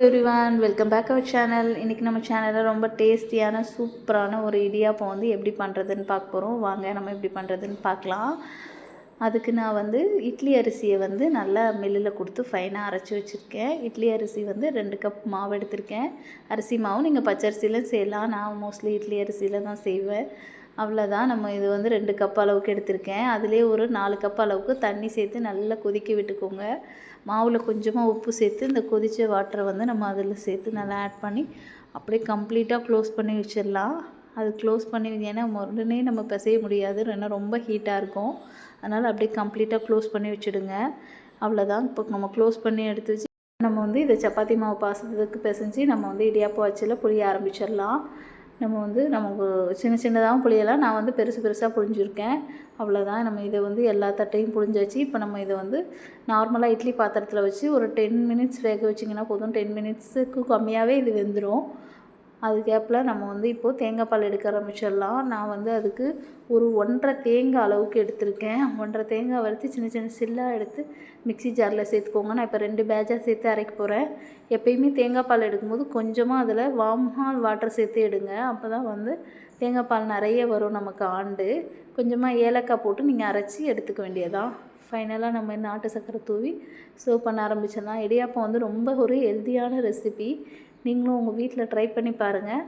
Everyone welcome back our channel. இன்றைக்கி நம்ம சேனலில் ரொம்ப டேஸ்டியான சூப்பரான ஒரு இடியாப்பம் வந்து எப்படி பண்ணுறதுன்னு பார்க்க போகிறோம். வாங்க நம்ம எப்படி பண்ணுறதுன்னு பார்க்கலாம். அதுக்கு நான் வந்து இட்லி அரிசியை வந்து நல்லா மில்லில் கொடுத்து ஃபைனாக அரைச்சி வச்சுருக்கேன். இட்லி அரிசி வந்து 2 கப் மாவு எடுத்திருக்கேன். அரிசி மாவு நீங்கள் பச்சரிசியில் செய்யலாம். நான் மோஸ்ட்லி இட்லி அரிசியில் தான் செய்வேன். அவ்வளோதான். நம்ம இது வந்து 2 கப் அளவுக்கு எடுத்திருக்கேன். அதிலே ஒரு 4 கப் அளவுக்கு தண்ணி சேர்த்து நல்லா கொதிக்க விட்டுக்கோங்க. மாவில் கொஞ்சமாக உப்பு சேர்த்து இந்த கொதித்த வாட்டரை வந்து நம்ம அதில் சேர்த்து நல்லா ஆட் பண்ணி அப்படியே கம்ப்ளீட்டாக க்ளோஸ் பண்ணி வச்சிடலாம். அது க்ளோஸ் பண்ணி ஏன்னா உடனே நம்ம பிசைய முடியாது, ஏன்னா ரொம்ப ஹீட்டாக இருக்கும். அதனால் அப்படியே கம்ப்ளீட்டாக க்ளோஸ் பண்ணி வச்சுடுங்க. அவ்வளோதான். இப்போ நம்ம க்ளோஸ் பண்ணி எடுத்து வச்சு நம்ம வந்து இதை சப்பாத்தி மாவு பாசத்துக்கு பிசைஞ்சு நம்ம வந்து இடியாப்பம் வச்சில் புளிய ஆரம்பிச்சிடலாம். நம்ம வந்து நமக்கு சின்ன சின்னதாகவும் புளியலாம். நான் வந்து பெருசு பெருசாக புழிஞ்சிருக்கேன். அவ்வளோதான். நம்ம இதை வந்து எல்லா தட்டையும் புழிஞ்சாச்சு. இப்போ நம்ம இதை வந்து நார்மலாக இட்லி பாத்திரத்தில் வச்சு ஒரு 10 மினிட்ஸ் வேக வச்சிங்கன்னா போதும். 10 மினிட்ஸுக்கு கம்மியாகவே இது வெந்துடும். அது கேப்பில் நம்ம வந்து இப்போது தேங்காய் பால் எடுக்க ஆரம்பிச்சிடலாம். நான் வந்து அதுக்கு ஒரு 1.5 தேங்காய் அளவுக்கு எடுத்திருக்கேன். 1.5 தேங்காய் வறுத்து சின்ன சின்ன சில்லாக எடுத்து மிக்ஸி ஜாரில் சேர்த்துக்கோங்க. நான் இப்போ 2 பேட்சாக சேர்த்து அரைக்க போகிறேன். எப்பயுமே தேங்காய் பால் எடுக்கும்போது கொஞ்சமாக அதில் வார்ம் வாட்டர் சேர்த்து எடுங்க. அப்போ தான் வந்து தேங்காய் பால் நிறைய வரும் நமக்கு ஆண்டு. கொஞ்சமாக ஏலக்காய் போட்டு நீங்கள் அரைச்சி எடுத்துக்க வேண்டியதான். ஃபைனலாக நம்ம நாட்டு சர்க்கரை தூவி சர்வ் பண்ண ஆரம்பிச்சிடலாம். இடியாப்பம் வந்து ரொம்ப ஒரு ஹெல்த்தியான ரெசிபி. நீங்களும் உங்கள் வீட்டில் ட்ரை பண்ணி பாருங்கள்.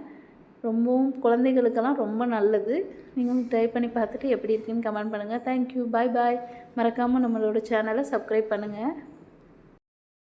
ரொம்பவும் குழந்தைகளுக்கெல்லாம் ரொம்ப நல்லது. நீங்களும் ட்ரை பண்ணி பார்த்துட்டு எப்படி இருக்குன்னு கமெண்ட் பண்ணுங்கள். தேங்க்யூ. பாய் பாய். மறக்காமல் நம்மளோட சேனலை சப்ஸ்கிரைப் பண்ணுங்கள்.